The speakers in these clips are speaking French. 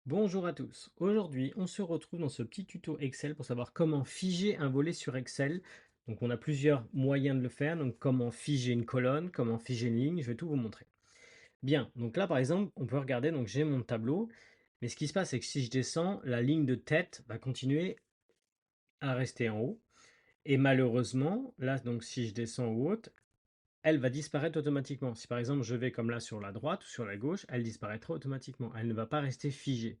Bonjour à tous. Aujourd'hui, on se retrouve dans ce petit tuto Excel pour savoir comment figer un volet sur Excel. Donc, on a plusieurs moyens de le faire. Donc, comment figer une colonne, comment figer une ligne, je vais tout vous montrer. Bien, donc là, par exemple, on peut regarder, donc j'ai mon tableau. Mais ce qui se passe, c'est que si je descends, la ligne de tête va continuer à rester en haut. Et malheureusement, là, donc si je descends au haut, elle va disparaître automatiquement. Si par exemple je vais comme là sur la droite ou sur la gauche, elle disparaîtra automatiquement. Elle ne va pas rester figée.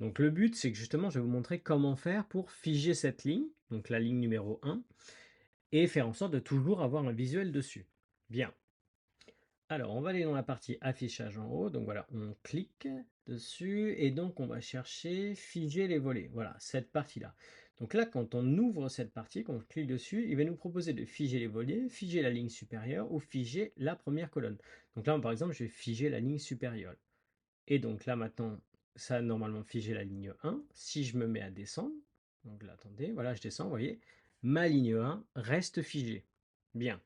Donc le but, c'est que justement, je vais vous montrer comment faire pour figer cette ligne, donc la ligne numéro 1, et faire en sorte de toujours avoir un visuel dessus. Bien. Alors, on va aller dans la partie affichage en haut. Donc voilà, on clique dessus et donc on va chercher figer les volets. Voilà, cette partie-là. Donc là, quand on ouvre cette partie, quand on clique dessus, il va nous proposer de figer les volets, figer la ligne supérieure ou figer la première colonne. Donc là, par exemple, je vais figer la ligne supérieure. Et donc là, maintenant, ça a normalement figé la ligne 1. Si je me mets à descendre, donc là, attendez, voilà, je descends, vous voyez, ma ligne 1 reste figée. Bien,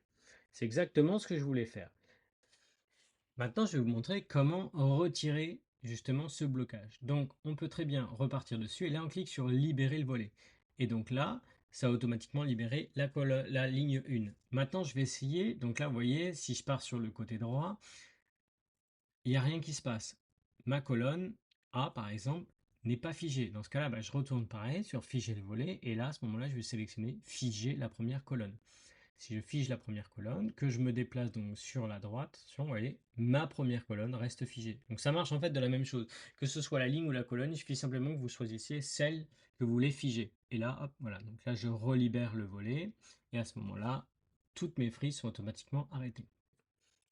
c'est exactement ce que je voulais faire. Maintenant, je vais vous montrer comment retirer justement ce blocage. Donc, on peut très bien repartir dessus et là, on clique sur libérer le volet. Et donc là, ça a automatiquement libéré la ligne 1. Maintenant, je vais essayer. Donc là, vous voyez, si je pars sur le côté droit, il n'y a rien qui se passe. Ma colonne A, par exemple, n'est pas figée. Dans ce cas-là, je retourne pareil sur figer le volet et là, à ce moment-là, je vais sélectionner figer la première colonne. Si je fige la première colonne, que je me déplace donc sur la droite, vous voyez, ma première colonne reste figée. Donc ça marche en fait de la même chose. Que ce soit la ligne ou la colonne, il suffit simplement que vous choisissiez celle que vous voulez figer. Et là, hop, voilà. Donc là, je relibère le volet. Et à ce moment-là, toutes mes frises sont automatiquement arrêtées.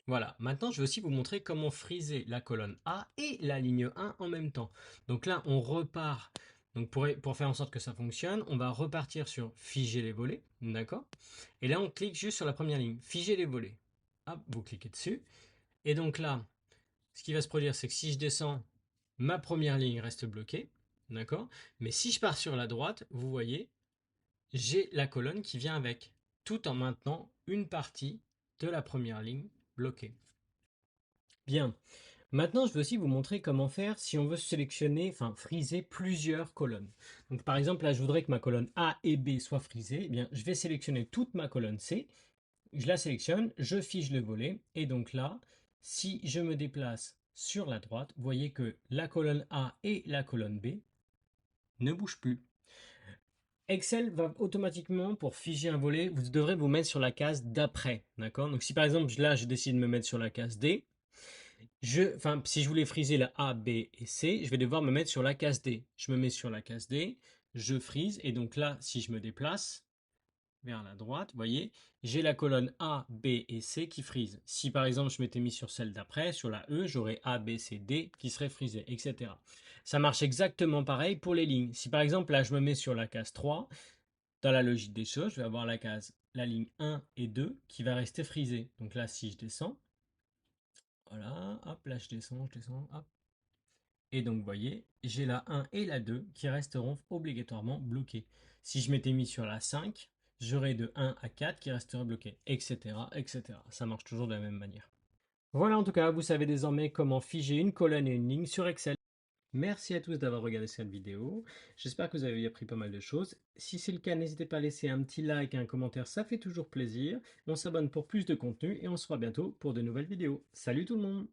Voilà, maintenant je vais aussi vous montrer comment friser la colonne A et la ligne 1 en même temps. Donc là, on repart. Donc pour faire en sorte que ça fonctionne, on va repartir sur figer les volets, d'accord? Et là, on clique juste sur la première ligne, figer les volets. Hop, vous cliquez dessus. Et donc là, ce qui va se produire, c'est que si je descends, ma première ligne reste bloquée, d'accord? Mais si je pars sur la droite, vous voyez, j'ai la colonne qui vient avec, tout en maintenant une partie de la première ligne bloquée. Bien. Maintenant, je vais aussi vous montrer comment faire si on veut sélectionner, enfin friser plusieurs colonnes. Donc par exemple, là, je voudrais que ma colonne A et B soient frisées. Eh bien, je vais sélectionner toute ma colonne C. Je la sélectionne, je fige le volet. Et donc là, si je me déplace sur la droite, vous voyez que la colonne A et la colonne B ne bougent plus. Excel va automatiquement, pour figer un volet, vous devrez vous mettre sur la case d'après. D'accord? Donc si par exemple, là, je décide de me mettre sur la case D, si je voulais friser la A, B et C, je vais devoir me mettre sur la case D. Je me mets sur la case D, je frise, et donc là, si je me déplace vers la droite, vous voyez, j'ai la colonne A, B et C qui frise. Si par exemple je m'étais mis sur celle d'après, sur la E, j'aurais A, B, C, D qui serait frisé, etc. Ça marche exactement pareil pour les lignes. Si par exemple là je me mets sur la case 3, dans la logique des choses, je vais avoir la ligne 1 et 2 qui va rester frisée. Donc là, si je descends, voilà, hop, là je descends, hop. Et donc, vous voyez, j'ai la 1 et la 2 qui resteront obligatoirement bloquées. Si je m'étais mis sur la 5, j'aurais de 1 à 4 qui resteraient bloqués, etc., etc. Ça marche toujours de la même manière. Voilà, en tout cas, vous savez désormais comment figer une colonne et une ligne sur Excel. Merci à tous d'avoir regardé cette vidéo. J'espère que vous avez appris pas mal de choses. Si c'est le cas, n'hésitez pas à laisser un petit like et un commentaire, ça fait toujours plaisir. On s'abonne pour plus de contenu et on se voit bientôt pour de nouvelles vidéos. Salut tout le monde!